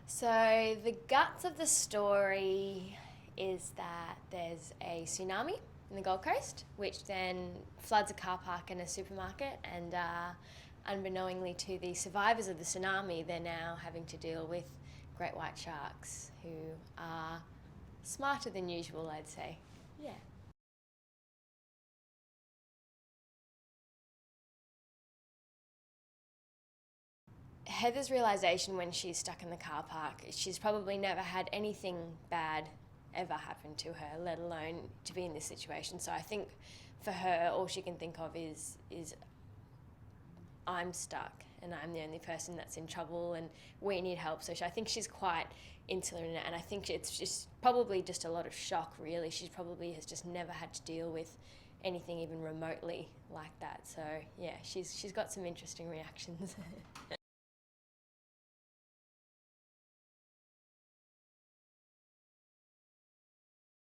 So the guts of the story is that there's a tsunami in the Gold Coast, which then floods a car park and a supermarket, and unbeknowingly to the survivors of the tsunami, they're now having to deal with great white sharks who are smarter than usual, I'd say. Yeah. Heather's realization when she's stuck in the car park, she's probably never had anything bad ever happen to her, let alone to be in this situation. So I think for her, all she can think of is I'm stuck and I'm the only person that's in trouble and we need help. So I think she's quite insular in it, and I think it's just probably just a lot of shock. Really, she probably has just never had to deal with anything even remotely like that. So yeah, she's got some interesting reactions.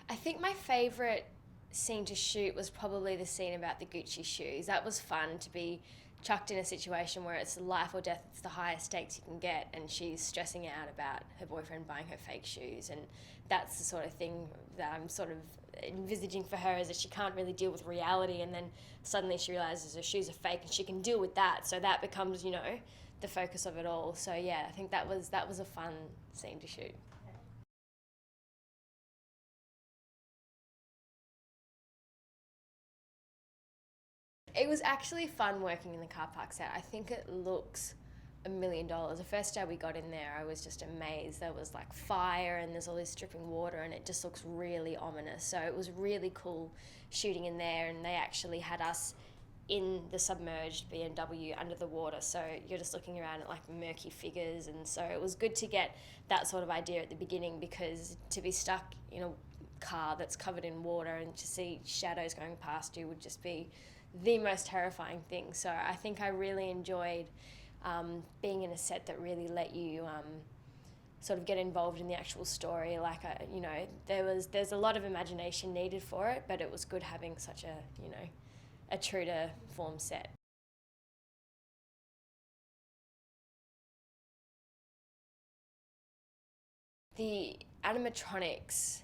I think my favourite scene to shoot was probably the scene about the Gucci shoes. That was fun to be chucked in a situation where it's life or death, it's the highest stakes you can get, and she's stressing out about her boyfriend buying her fake shoes. And that's the sort of thing that I'm sort of envisaging for her, is that she can't really deal with reality, and then suddenly she realizes her shoes are fake and she can deal with that. So that becomes, the focus of it all. So yeah, I think that was a fun scene to shoot. It was actually fun working in the car park set. I think it looks $1 million. The first day we got in there, I was just amazed. There was like fire and there's all this dripping water, and it just looks really ominous. So it was really cool shooting in there, and they actually had us in the submerged BMW under the water. So you're just looking around at like murky figures, and so it was good to get that sort of idea at the beginning, because to be stuck in a car that's covered in water and to see shadows going past you would just be the most terrifying thing. So I think I really enjoyed being in a set that really let you sort of get involved in the actual story. Like, there's a lot of imagination needed for it, but it was good having such a true to form set. The animatronics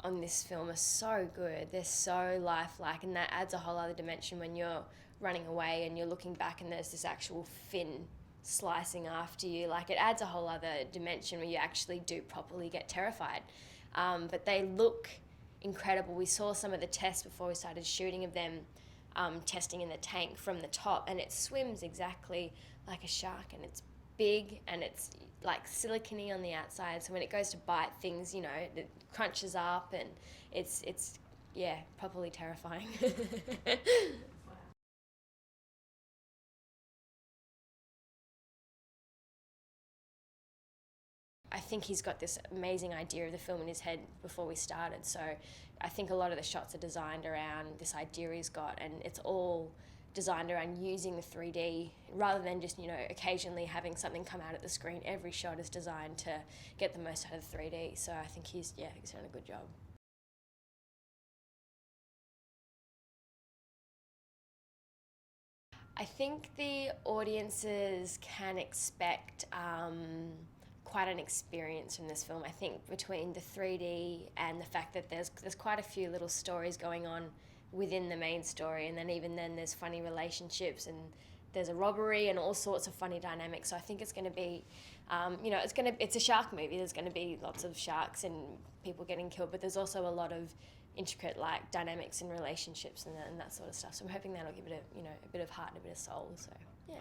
on this film are so good. They're so lifelike, and that adds a whole other dimension when you're running away and you're looking back and there's this actual fin slicing after you. Like, it adds a whole other dimension where you actually do properly get terrified. But they look incredible. We saw some of the tests before we started shooting of them testing in the tank from the top, and it swims exactly like a shark, and it's big and it's like silicony on the outside. So when it goes to bite things, it crunches up, and it's yeah, properly terrifying. I think he's got this amazing idea of the film in his head before we started. So I think a lot of the shots are designed around this idea he's got, and it's all designed around using the 3D rather than just, occasionally having something come out at the screen. Every shot is designed to get the most out of the 3D. So I think he's done a good job. I think the audiences can expect quite an experience from this film. I think between the 3D and the fact that there's quite a few little stories going on within the main story, and then even then there's funny relationships, and there's a robbery and all sorts of funny dynamics. So I think it's going to be, it's a shark movie. There's going to be lots of sharks and people getting killed, but there's also a lot of intricate like dynamics and relationships and that sort of stuff. So I'm hoping that'll give it a bit of heart and a bit of soul. So yeah.